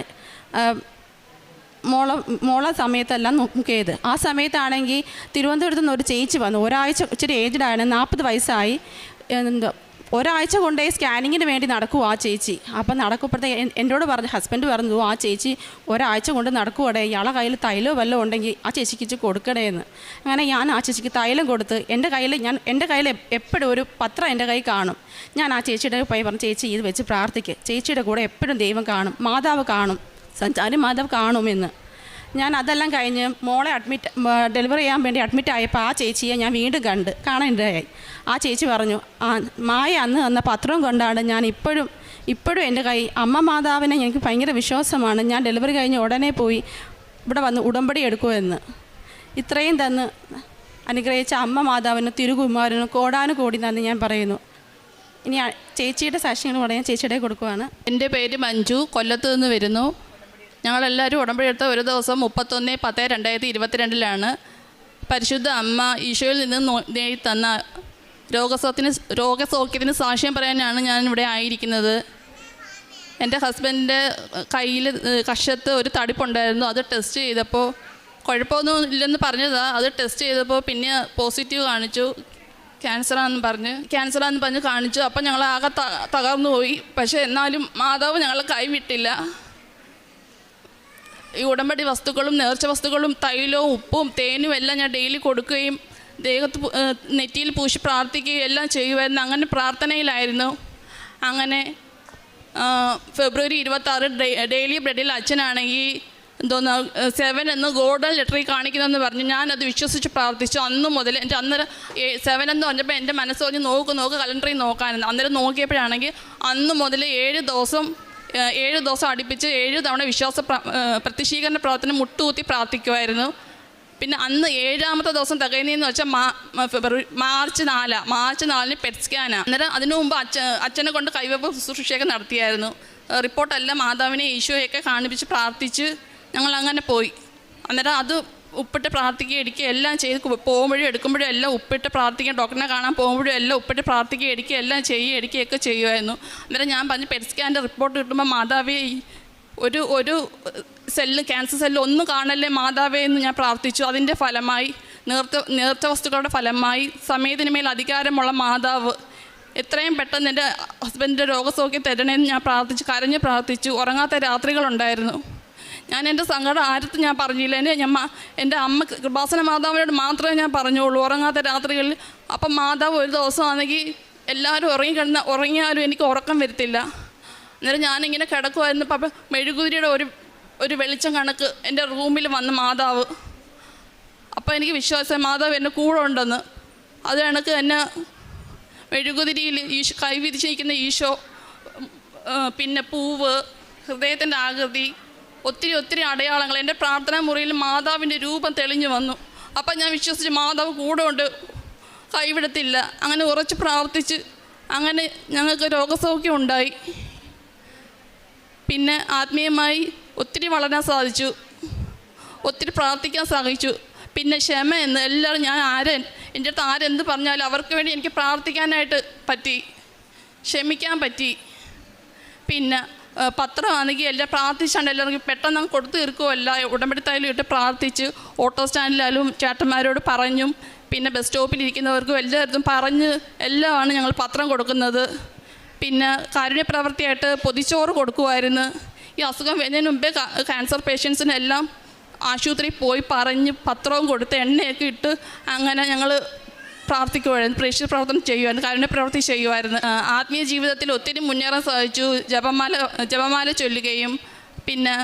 മോളെ സമയത്തെല്ലാം നോക്കിയത്. ആ സമയത്താണെങ്കിൽ തിരുവനന്തപുരത്ത് നിന്ന് ഒരു ചേച്ചി വന്നു. ഒരാഴ്ച ഇച്ചിരി ഏജ്ഡാണ്, 40 വയസ്സായി. ഒരാഴ്ച കൊണ്ടേ സ്കാനിങ്ങിന് വേണ്ടി നടക്കുമോ ആ ചേച്ചി. അപ്പം നടക്കുമ്പോഴത്തേക്ക് എന്നോട് ഹസ്ബൻഡ് പറഞ്ഞു, ആ ചേച്ചി ഒരാഴ്ച കൊണ്ട് നടക്കുവടേ, ഇയാളെ കയ്യിൽ തൈലോ വല്ലതും ഉണ്ടെങ്കിൽ ആ ചേച്ചിക്ക് ഇച്ചിരി കൊടുക്കണേ എന്ന്. അങ്ങനെ ഞാൻ ആ ചേച്ചിക്ക് തൈലം കൊടുത്ത് എൻ്റെ കയ്യിൽ എപ്പോഴും ഒരു പത്രം എൻ്റെ കയ്യിൽ കാണും. ഞാൻ ആ ചേച്ചിയുടെ പോയി പറഞ്ഞു, ചേച്ചി ഇത് വെച്ച് പ്രാർത്ഥിക്കുക, ചേച്ചിയുടെ കൂടെ എപ്പോഴും ദൈവം കാണും, മാതാവ് കാണും, സഞ്ചാരി മാതാവ് കാണുമെന്ന്. ഞാൻ അതെല്ലാം കഴിഞ്ഞ് മോളെ ഡെലിവറി ചെയ്യാൻ വേണ്ടി അഡ്മിറ്റ് ആയപ്പോൾ ആ ചേച്ചിയെ ഞാൻ വീണ്ടും കാണാനിടയായി. ആ ചേച്ചി പറഞ്ഞു, മായ അന്ന് തന്ന പത്രം കൊണ്ടാണ് ഞാൻ ഇപ്പോഴും എൻ്റെ കൈ അമ്മ മാതാവിനെ എനിക്ക് ഭയങ്കര വിശ്വാസമാണ്, ഞാൻ ഡെലിവറി കഴിഞ്ഞ് ഉടനെ പോയി ഇവിടെ വന്ന് ഉടമ്പടി എടുക്കുമെന്ന്. ഇത്രയും തന്ന് അനുഗ്രഹിച്ച അമ്മ മാതാവിന് തിരുകുമാരനും കോടാനുകോടി നന്ദി ഞാൻ പറയുന്നു. ഇനി ചേച്ചിയുടെ സാക്ഷ്യങ്ങൾ പറയാൻ ചേച്ചിയുടെ കൊടുക്കുവാണ്. എൻ്റെ പേര് മഞ്ജു, കൊല്ലത്ത് നിന്ന് വരുന്നു. ഞങ്ങളെല്ലാവരും ഉടമ്പടി എടുത്ത ഒരു ദിവസം 31/10/2022 പരിശുദ്ധ അമ്മ ഈശോയിൽ നിന്ന് നേടി തന്ന രോഗസൗഖ്യത്തിന് സാക്ഷ്യം പറയാനാണ് ഞാനിവിടെ ആയിരിക്കുന്നത്. എൻ്റെ ഹസ്ബൻഡിൻ്റെ കയ്യിൽ കഷത്ത് ഒരു തടിപ്പുണ്ടായിരുന്നു. അത് ടെസ്റ്റ് ചെയ്തപ്പോൾ കുഴപ്പമൊന്നും ഇല്ലെന്ന് പറഞ്ഞതാണ്. അത് ടെസ്റ്റ് ചെയ്തപ്പോൾ പിന്നെ പോസിറ്റീവ് കാണിച്ചു, ക്യാൻസറാന്ന് പറഞ്ഞ് കാണിച്ചു. അപ്പം ഞങ്ങൾ ആകെ തകർന്നു പോയി. പക്ഷേ എന്നാലും മാതാവ് ഞങ്ങളെ കൈവിട്ടില്ല. ഈ ഉടമ്പടി വസ്തുക്കളും നേർച്ച വസ്തുക്കളും തൈലവും ഉപ്പും തേനും എല്ലാം ഞാൻ ഡെയിലി കൊടുക്കുകയും ദേഹത്ത് നെറ്റിയിൽ പൂശി പ്രാർത്ഥിക്കുകയും എല്ലാം ചെയ്യുമായിരുന്നു. അങ്ങനെ പ്രാർത്ഥനയിലായിരുന്നു. അങ്ങനെ ഫെബ്രുവരി 26 ഡെയിലി ബ്രെഡിൽ അച്ഛനാണെങ്കിൽ 7 എന്ന് ഗോൾഡൻ ലെറ്ററിൽ കാണിക്കുന്നതെന്ന് പറഞ്ഞു. ഞാനത് വിശ്വസിച്ച് പ്രാർത്ഥിച്ചു. അന്ന് മുതൽ എൻ്റെ അന്നേരം 7 എന്ന് പറഞ്ഞപ്പോൾ എൻ്റെ മനസ്സ് പറഞ്ഞ് നോക്ക് കലണ്ടറിൽ നോക്കാനെന്ന്. അന്നേരം നോക്കിയപ്പോഴാണെങ്കിൽ അന്ന് മുതൽ 7 ദിവസം അടുപ്പിച്ച് 7 തവണ പ്രത്യക്ഷീകരണ പ്രാർത്ഥന മുട്ടുകുത്തി പ്രാർത്ഥിക്കുമായിരുന്നു. പിന്നെ അന്ന് 7ാമത്തെ ദിവസം തികയുന്നതെന്ന് വെച്ചാൽ മാർച്ച് 4 പെറ്റ് സ്കാനാണ്. അന്നേരം അതിനു മുമ്പ് അച്ഛനെ കൊണ്ട് കൈവെപ്പ് ശുശ്രൂഷയൊക്കെ നടത്തിയായിരുന്നു. റിപ്പോർട്ടെല്ലാം മാതാവിനെ ഈശോയൊക്കെ കാണിപ്പിച്ച് പ്രാർത്ഥിച്ച് ഞങ്ങൾ അങ്ങനെ പോയി. അന്നേരം അത് ഉപ്പിട്ട് പ്രാർത്ഥിക്കുക എല്ലാം ചെയ്ത് പോകുമ്പോഴും എടുക്കുമ്പോഴും എല്ലാം ഉപ്പിട്ട് പ്രാർത്ഥിക്കുക, ഡോക്ടറിനെ കാണാൻ പോകുമ്പോഴും എല്ലാം ഉപ്പിട്ട് പ്രാർത്ഥിക്കുക എല്ലാം എടുക്കുകയൊക്കെ ചെയ്യുമായിരുന്നു. അന്നേരം ഞാൻ പറഞ്ഞു, പെറ്റ് സ്കാൻ്റെ റിപ്പോർട്ട് കിട്ടുമ്പോൾ മാതാവേ ഒരു ക്യാൻസർ സെല്ല് ഒന്നും കാണല്ലേ മാതാവേ എന്ന് ഞാൻ പ്രാർത്ഥിച്ചു. അതിൻ്റെ ഫലമായി നേർച്ച വസ്തുക്കളുടെ ഫലമായി സമയത്തിന് മേൽ അധികാരമുള്ള മാതാവ് എത്രയും പെട്ടെന്ന് എൻ്റെ ഹസ്ബൻഡിൻ്റെ രോഗസൗഖ്യം തരണേന്ന് ഞാൻ കരഞ്ഞ് പ്രാർത്ഥിച്ചു. ഉറങ്ങാത്ത രാത്രികളുണ്ടായിരുന്നു. ഞാൻ എൻ്റെ സങ്കടം ആരത്തും ഞാൻ പറഞ്ഞില്ല. എൻ്റെ അമ്മ കൃപാസന മാതാവിനോട് മാത്രമേ ഞാൻ പറഞ്ഞുള്ളൂ ഉറങ്ങാത്ത രാത്രികളിൽ. അപ്പം മാതാവ് ഒരു ദിവസമാണെങ്കിൽ എല്ലാവരും ഉറങ്ങിയാലും എനിക്ക് ഉറക്കം വരത്തില്ല. അന്നേരം ഞാനിങ്ങനെ കിടക്കുമായിരുന്നു. അപ്പം മെഴുകുതിരിയുടെ ഒരു വെളിച്ചം കണക്ക് എൻ്റെ റൂമിൽ വന്ന് മാതാവ്. അപ്പോൾ എനിക്ക് വിശ്വാസം മാതാവ് എൻ്റെ കൂടെ ഉണ്ടെന്ന്. അത് കണക്ക് എന്നെ മെഴുകുതിരിയിൽ കൈ വിരിച്ചിരിക്കുന്ന ഈശോ, പിന്നെ പൂവ്, ഹൃദയത്തിൻ്റെ ആകൃതി, ഒത്തിരി അടയാളങ്ങൾ എൻ്റെ പ്രാർത്ഥനാ മുറിയിൽ മാതാവിൻ്റെ രൂപം തെളിഞ്ഞു വന്നു. അപ്പം ഞാൻ വിശ്വസിച്ച് മാതാവ് കൂടെ ഉണ്ട്, കൈവിടത്തില്ല. അങ്ങനെ ഉറച്ച് പ്രാർത്ഥിച്ച് അങ്ങനെ ഞങ്ങൾക്ക് രോഗസൗഖ്യം ഉണ്ടായി. പിന്നെ ആത്മീയമായി ഒത്തിരി വളരാൻ സാധിച്ചു, ഒത്തിരി പ്രാർത്ഥിക്കാൻ സാധിച്ചു. പിന്നെ ക്ഷമ എന്ന് എല്ലാവരും എൻ്റെ അടുത്ത് ആരെന്ത് പറഞ്ഞാലും അവർക്ക് വേണ്ടി എനിക്ക് പ്രാർത്ഥിക്കാനായിട്ട് പറ്റി, ക്ഷമിക്കാൻ പറ്റി. പിന്നെ പത്രമാണെങ്കിൽ എല്ലാം പ്രാർത്ഥിച്ചാണ്ട് എല്ലാവർക്കും പെട്ടെന്ന് അങ്ങ് കൊടുത്തു തീർക്കുമല്ല. ഉടമ്പടി തൈലം ഇട്ട് പ്രാർത്ഥിച്ച് ഓട്ടോ സ്റ്റാൻഡിലായാലും ചേട്ടന്മാരോട് പറഞ്ഞും പിന്നെ ബസ് സ്റ്റോപ്പിലിരിക്കുന്നവർക്കും എല്ലായിടത്തും പറഞ്ഞ് എല്ലാമാണ് ഞങ്ങൾ പത്രം കൊടുക്കുന്നത്. പിന്നെ കാരുണ്യ പ്രവൃത്തിയായിട്ട് പൊതിച്ചോറ് കൊടുക്കുമായിരുന്നു. ഈ അസുഖം വരുന്നതിന് മുമ്പേ ക്യാൻസർ പേഷ്യൻസിനെല്ലാം ആശുപത്രിയിൽ പോയി പറഞ്ഞ് പത്രവും കൊടുത്ത് എണ്ണയൊക്കെ ഇട്ട് അങ്ങനെ ഞങ്ങൾ പ്രാർത്ഥിക്കുമായിരുന്നു, പ്രേക്ഷിത പ്രവർത്തനം ചെയ്യുമായിരുന്നു, കാരുണ്യ പ്രവൃത്തി ചെയ്യുമായിരുന്നു. ആത്മീയ ജീവിതത്തിൽ ഒത്തിരി മുന്നേറാൻ സാധിച്ചു. ജപമാല ചൊല്ലുകയും പിന്നെ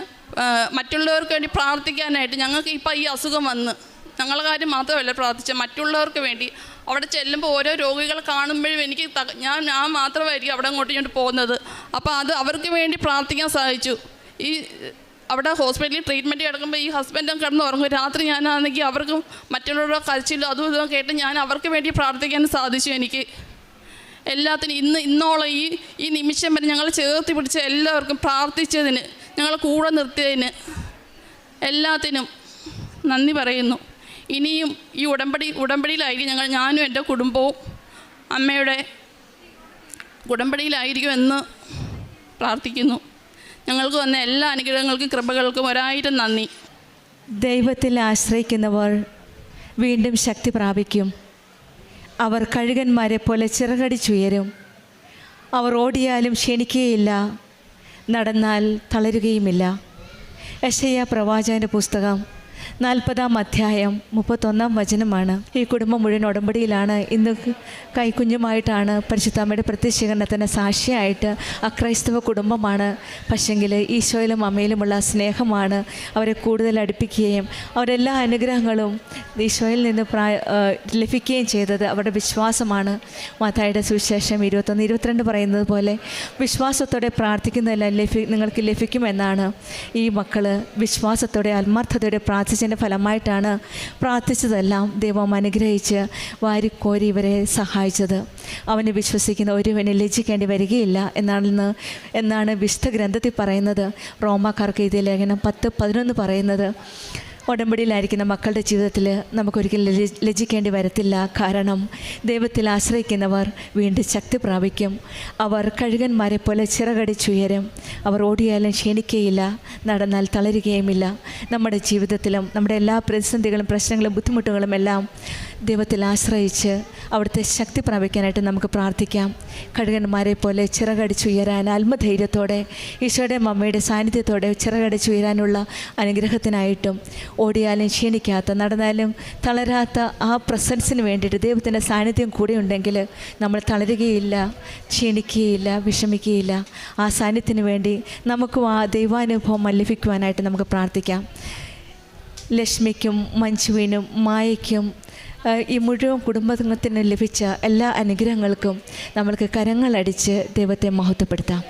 മറ്റുള്ളവർക്ക് വേണ്ടി പ്രാർത്ഥിക്കാനായിട്ട്. ഞങ്ങൾക്ക് ഇപ്പോൾ ഈ അസുഖം വന്ന് ഞങ്ങളുടെ കാര്യം മാത്രമല്ല പ്രാർത്ഥിച്ച, മറ്റുള്ളവർക്ക് വേണ്ടി അവിടെ ചെല്ലുമ്പോൾ ഓരോ രോഗികളെ കാണുമ്പോഴും എനിക്ക് ഞാൻ മാത്രമായിരിക്കും അവിടെ ഇങ്ങോട്ട് പോകുന്നത്. അപ്പോൾ അത് അവർക്ക് വേണ്ടി പ്രാർത്ഥിക്കാൻ സാധിച്ചു. ഈ അവിടെ ഹോസ്പിറ്റലിൽ ട്രീറ്റ്മെൻറ്റ് കിടക്കുമ്പോൾ ഈ ഹസ്ബൻഡും കിടന്ന് ഉറങ്ങും. രാത്രി ഞാനാണെങ്കിൽ അവർക്കും മറ്റുള്ളവരുടെ കരച്ചിലും അതും ഇതും കേട്ട് ഞാൻ അവർക്ക് വേണ്ടി പ്രാർത്ഥിക്കാൻ സാധിച്ചു. എനിക്ക് എല്ലാത്തിനും ഇന്നോളം ഈ നിമിഷം വരെ ഞങ്ങൾ ചേർത്ത് പിടിച്ച എല്ലാവർക്കും പ്രാർത്ഥിച്ചതിന്, ഞങ്ങളെ കൂടെ നിർത്തിയതിന് എല്ലാത്തിനും നന്ദി പറയുന്നു. ഇനിയും ഈ ഉടമ്പടിയിലായിരിക്കും ഞാനും എൻ്റെ കുടുംബവും അമ്മയുടെ ഉടമ്പടിയിലായിരിക്കും എന്ന് പ്രാർത്ഥിക്കുന്നു. ഞങ്ങൾക്ക് വന്ന എല്ലാ അനുഗ്രഹങ്ങൾക്കും കൃപകൾക്കും 1000 നന്ദി. ദൈവത്തിൽ ആശ്രയിക്കുന്നവർ വീണ്ടും ശക്തി പ്രാപിക്കും. അവർ കഴുകന്മാരെ പോലെ ചിറകടിച്ചുയരും. അവർ ഓടിയാലും ക്ഷീണിക്കുകയില്ല, നടന്നാൽ തളരുകയുമില്ല. യെശയ്യാ പ്രവാചകൻ്റെ പുസ്തകം 40-ാം അധ്യായം 31-ാം വചനമാണ്. ഈ കുടുംബം മുഴുവൻ ഉടമ്പടിയിലാണ്. ഇന്ന് കൈക്കുഞ്ഞുമായിട്ടാണ് പരിശുദ്ധാമ്മയുടെ പ്രത്യക്ഷീകരണത്തിന് സാക്ഷിയായിട്ട് അക്രൈസ്തവ കുടുംബമാണ്. പക്ഷെങ്കിൽ ഈശോയിലും അമ്മയിലുമുള്ള സ്നേഹമാണ് അവരെ കൂടുതൽ അടുപ്പിക്കുകയും അവരെല്ലാ അനുഗ്രഹങ്ങളും ഈശോയിൽ നിന്ന് ലഭിക്കുകയും ചെയ്തത് അവരുടെ വിശ്വാസമാണ്. മത്തായിയുടെ സുവിശേഷം 21-22 പറയുന്നത് പോലെ വിശ്വാസത്തോടെ പ്രാർത്ഥിക്കുന്നതെല്ലാം നിങ്ങൾക്ക് ലഭിക്കുമെന്നാണ്. ഈ മക്കൾ വിശ്വാസത്തോടെ ആത്മാർത്ഥതയോടെ പ്രാർത്ഥിച്ചതിൻ്റെ ഫലമായിട്ടാണ് പ്രാർത്ഥിച്ചതെല്ലാം ദൈവം അനുഗ്രഹിച്ച് വാരിക്കോരി ഇവരെ സഹായിച്ചത്. അവനെ വിശ്വസിക്കുന്ന ഒരുവനെ ലജ്ജിക്കേണ്ടി വരികയില്ല എന്നാണ് വിശുദ്ധ ഗ്രന്ഥത്തിൽ പറയുന്നത്. റോമാക്കാർക്ക് എഴുതിയ ലേഖനം 10:11 പറയുന്നത്. ഉടമ്പടിയിലായിരിക്കുന്ന മക്കളുടെ ജീവിതത്തിൽ നമുക്കൊരിക്കലും ലജ്ജിക്കേണ്ടി വരത്തില്ല. കാരണം ദൈവത്തിൽ ആശ്രയിക്കുന്നവർ വീണ്ടും ശക്തി പ്രാപിക്കും. അവർ കഴുകന്മാരെ പോലെ ചിറകടിച്ചുയരും. അവർ ഓടിയാലും ക്ഷീണിക്കുകയില്ല, നടന്നാൽ തളരുകയുമില്ല. നമ്മുടെ ജീവിതത്തിലും നമ്മുടെ എല്ലാ പ്രതിസന്ധികളും പ്രശ്നങ്ങളും ബുദ്ധിമുട്ടുകളും എല്ലാം ദൈവത്തിൽ ആശ്രയിച്ച് അവിടുത്തെ ശക്തി പ്രാപിക്കാനായിട്ട് നമുക്ക് പ്രാർത്ഥിക്കാം. കഴുകന്മാരെ പോലെ ചിറകടിച്ചുയരാൻ ആത്മധൈര്യത്തോടെ ഈശോയുടെ അമ്മയുടെ സാന്നിധ്യത്തോടെ ചിറകടിച്ചുയരാനുള്ള അനുഗ്രഹത്തിനായിട്ടും ഓടിയാലും ക്ഷീണിക്കാത്ത, നടന്നാലും തളരാത്ത ആ പ്രസൻസിന് വേണ്ടിയിട്ട് ദൈവത്തിൻ്റെ സാന്നിധ്യം കൂടെ ഉണ്ടെങ്കിൽ നമ്മൾ തളരുകയില്ല, ക്ഷീണിക്കുകയില്ല, വിഷമിക്കുകയില്ല. ആ സാന്നിധ്യത്തിന് വേണ്ടി നമുക്കും ആ ദൈവാനുഭവം ലഭിക്കുവാനായിട്ട് നമുക്ക് പ്രാർത്ഥിക്കാം. ലക്ഷ്മിക്കും മഞ്ജുവിനും മായയ്ക്കും ഈ മുഴുവൻ കുടുംബത്തിന് ലഭിച്ച എല്ലാ അനുഗ്രഹങ്ങൾക്കും നമ്മൾക്ക് കരങ്ങളടിച്ച് ദൈവത്തെ മഹത്വപ്പെടുത്താം.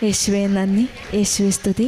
യേശുവേ നന്ദി, യേശുവേ സ്തുതി.